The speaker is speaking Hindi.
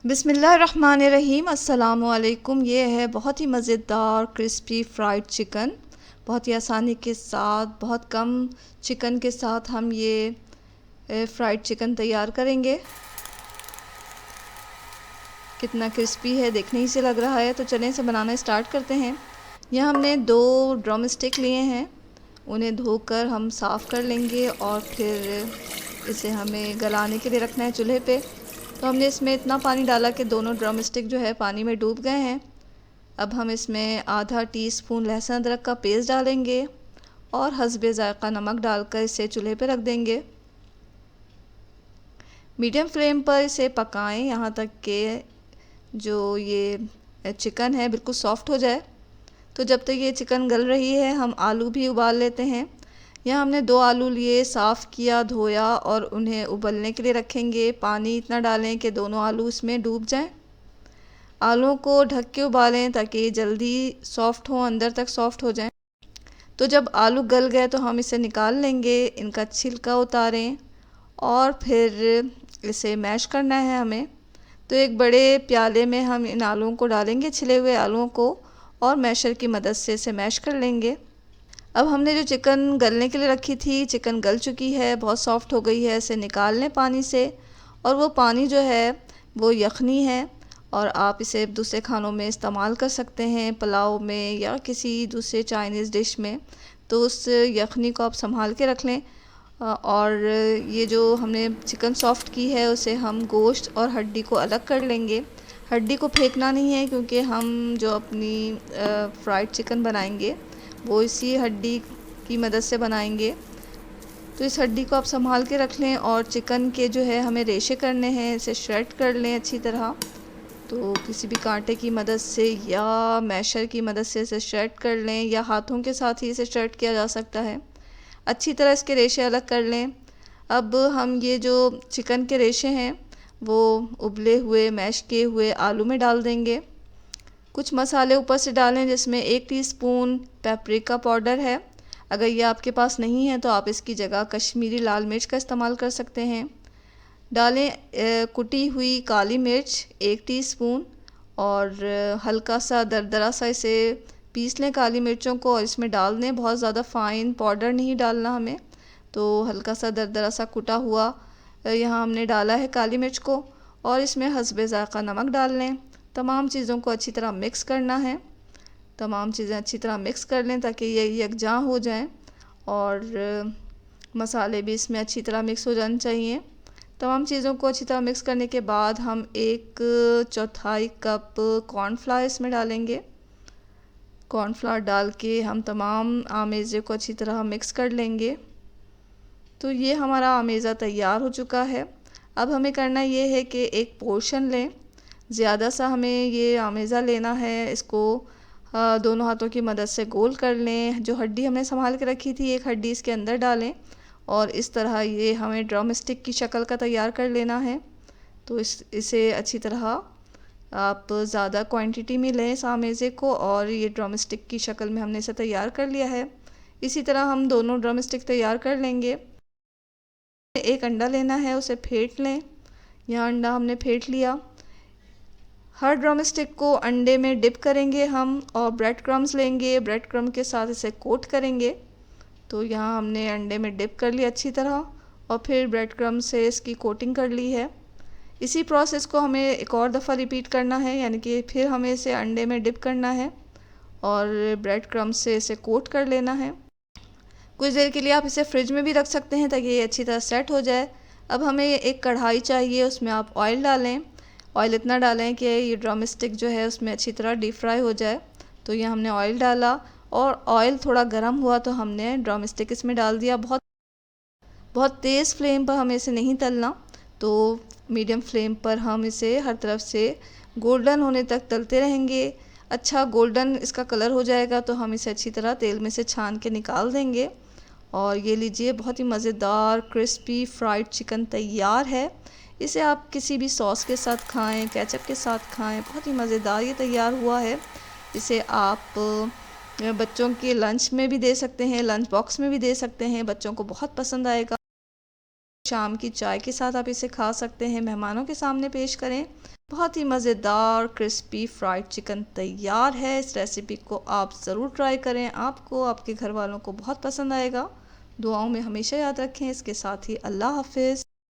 बिस्मिल्लाहिर्रहमानिर्रहीम। अस्सलामुअलैकुम। ये है बहुत ही मज़ेदार क्रिस्पी फ्राइड चिकन। बहुत ही आसानी के साथ, बहुत कम चिकन के साथ हम ये फ्राइड चिकन तैयार करेंगे। कितना क्रिस्पी है, देखने ही से लग रहा है। तो चलें इसे बनाना स्टार्ट करते हैं। यहाँ हमने 2 ड्रम स्टिक लिए हैं। उन्हें धोकर हम साफ़ कर लेंगे और फिर इसे हमें गलाने के लिए रखना है चूल्हे पे। तो हमने इसमें इतना पानी डाला कि दोनों ड्रम स्टिक जो है पानी में डूब गए हैं। अब हम इसमें आधा टीस्पून लहसुन अदरक का पेस्ट डालेंगे और हस्बे ज़ायक़ा नमक डालकर इसे चूल्हे पे रख देंगे। मीडियम फ्लेम पर इसे पकाएं यहाँ तक कि जो ये चिकन है बिल्कुल सॉफ़्ट हो जाए। तो जब तक ये चिकन गल रही है हम आलू भी उबाल लेते हैं। यहाँ हमने 2 आलू लिए, साफ़ किया, धोया और उन्हें उबलने के लिए रखेंगे। पानी इतना डालें कि दोनों आलू इसमें डूब जाएं। आलूओं को ढक के उबालें ताकि जल्दी सॉफ़्ट हो, अंदर तक सॉफ़्ट हो जाएं। तो जब आलू गल गए तो हम इसे निकाल लेंगे, इनका छिलका उतारें और फिर इसे मैश करना है हमें। तो एक बड़े प्याले में हम इन आलूओं को डालेंगे, छिले हुए आलूओं को, और मैशर की मदद से इसे मैश कर लेंगे। अब हमने जो चिकन गलने के लिए रखी थी, चिकन गल चुकी है, बहुत सॉफ़्ट हो गई है। इसे निकाल लें पानी से, और वो पानी जो है वो यखनी है और आप इसे दूसरे खानों में इस्तेमाल कर सकते हैं, पुलाव में या किसी दूसरे चाइनीज़ डिश में। तो उस यखनी को आप संभाल के रख लें। और ये जो हमने चिकन सॉफ़्ट की है उसे हम गोश्त और हड्डी को अलग कर लेंगे। हड्डी को फेंकना नहीं है क्योंकि हम जो अपनी फ्राइड चिकन बनाएंगे वो इसी हड्डी की मदद से बनाएंगे। तो इस हड्डी को आप संभाल के रख लें। और चिकन के जो है हमें रेशे करने हैं, इसे श्रेड कर लें अच्छी तरह। तो किसी भी कांटे की मदद से या मैशर की मदद से इसे श्रेड कर लें, या हाथों के साथ ही इसे श्रेड किया जा सकता है। अच्छी तरह इसके रेशे अलग कर लें। अब हम ये जो चिकन के रेशे हैं वो उबले हुए मैश किए हुए आलू में डाल देंगे। कुछ मसाले ऊपर से डालें, जिसमें 1 टीस्पून पेपरिका पाउडर है। अगर ये आपके पास नहीं है तो आप इसकी जगह कश्मीरी लाल मिर्च का इस्तेमाल कर सकते हैं। डालें कुटी हुई काली मिर्च 1 टीस्पून, और हल्का सा दरदरा सा इसे पीस लें काली मिर्चों को और इसमें डाल दें। बहुत ज़्यादा फ़ाइन पाउडर नहीं डालना हमें, तो हल्का सा दरदरा सा कुटा हुआ यहाँ हमने डाला है काली मिर्च को। और इसमें हस्बे ज़ायक़ा नमक डाल लें। तमाम चीज़ों को अच्छी तरह मिक्स करना है। तमाम चीज़ें अच्छी तरह मिक्स कर लें ताकि ये यकजां हो जाएं, और मसाले भी इसमें अच्छी तरह मिक्स हो जाने चाहिए। तमाम चीज़ों को अच्छी तरह मिक्स करने के बाद हम 1/4 कप कॉर्नफ्लावर इसमें डालेंगे। कॉर्नफ्लावर डाल के हम तमाम आमेज़े को अच्छी तरह मिक्स कर लेंगे। तो ये हमारा आमेज़ा तैयार हो चुका है। अब हमें करना ये है कि एक पोर्शन लें, ज़्यादा सा हमें ये आमेज़ा लेना है। इसको दोनों हाथों की मदद से गोल कर लें। जो हड्डी हमने संभाल के रखी थी, एक हड्डी इसके अंदर डालें, और इस तरह ये हमें ड्रम स्टिक की शक्ल का तैयार कर लेना है। तो इसे अच्छी तरह आप ज़्यादा क्वांटिटी में लें इस आमेज़े को, और ये ड्रम स्टिक की शक्ल में हमने इसे तैयार कर लिया है। इसी तरह हम दोनों ड्रम स्टिक तैयार कर लेंगे। एक अंडा लेना है, उसे फेंट लें। यह अंडा हमने फेंट लिया। हर ड्रम स्टिक को अंडे में डिप करेंगे हम, और ब्रेड क्रम्स लेंगे, ब्रेड क्रम के साथ इसे कोट करेंगे। तो यहाँ हमने अंडे में डिप कर लिया अच्छी तरह, और फिर ब्रेड क्रम से इसकी कोटिंग कर ली है। इसी प्रोसेस को हमें एक और दफ़ा रिपीट करना है, यानी कि फिर हमें इसे अंडे में डिप करना है और ब्रेड क्रम्स से इसे कोट कर लेना है। कुछ देर के लिए आप इसे फ्रिज में भी रख सकते हैं ताकि ये अच्छी तरह सेट हो जाए। अब हमें एक कढ़ाई चाहिए, उसमें आप ऑयल डालें। ऑयल इतना डालें कि ये ड्रम स्टिक जो है उसमें अच्छी तरह डीप फ्राई हो जाए। तो ये हमने ऑयल डाला, और ऑयल थोड़ा गर्म हुआ तो हमने ड्रम स्टिक इसमें डाल दिया। बहुत तेज़ फ्लेम पर हमें इसे नहीं तलना, तो मीडियम फ्लेम पर हम इसे हर तरफ से गोल्डन होने तक तलते रहेंगे। अच्छा गोल्डन इसका कलर हो जाएगा तो हम इसे अच्छी तरह तेल में से छान के निकाल देंगे। और ये लीजिए, बहुत ही मज़ेदार क्रिस्पी फ्राइड चिकन तैयार है। इसे आप किसी भी सॉस के साथ खाएं, केचप के साथ खाएं, बहुत ही मज़ेदार ये तैयार हुआ है। इसे आप बच्चों के लंच में भी दे सकते हैं, लंच बॉक्स में भी दे सकते हैं, बच्चों को बहुत पसंद आएगा। शाम की चाय के साथ आप इसे खा सकते हैं, मेहमानों के सामने पेश करें। बहुत ही मज़ेदार क्रिस्पी फ्राइड चिकन तैयार है। इस रेसिपी को आप ज़रूर ट्राई करें, आपको आपके घर वालों को बहुत पसंद आएगा। दुआओं में हमेशा याद रखें। इसके साथ ही अल्लाह हाफ़िज़।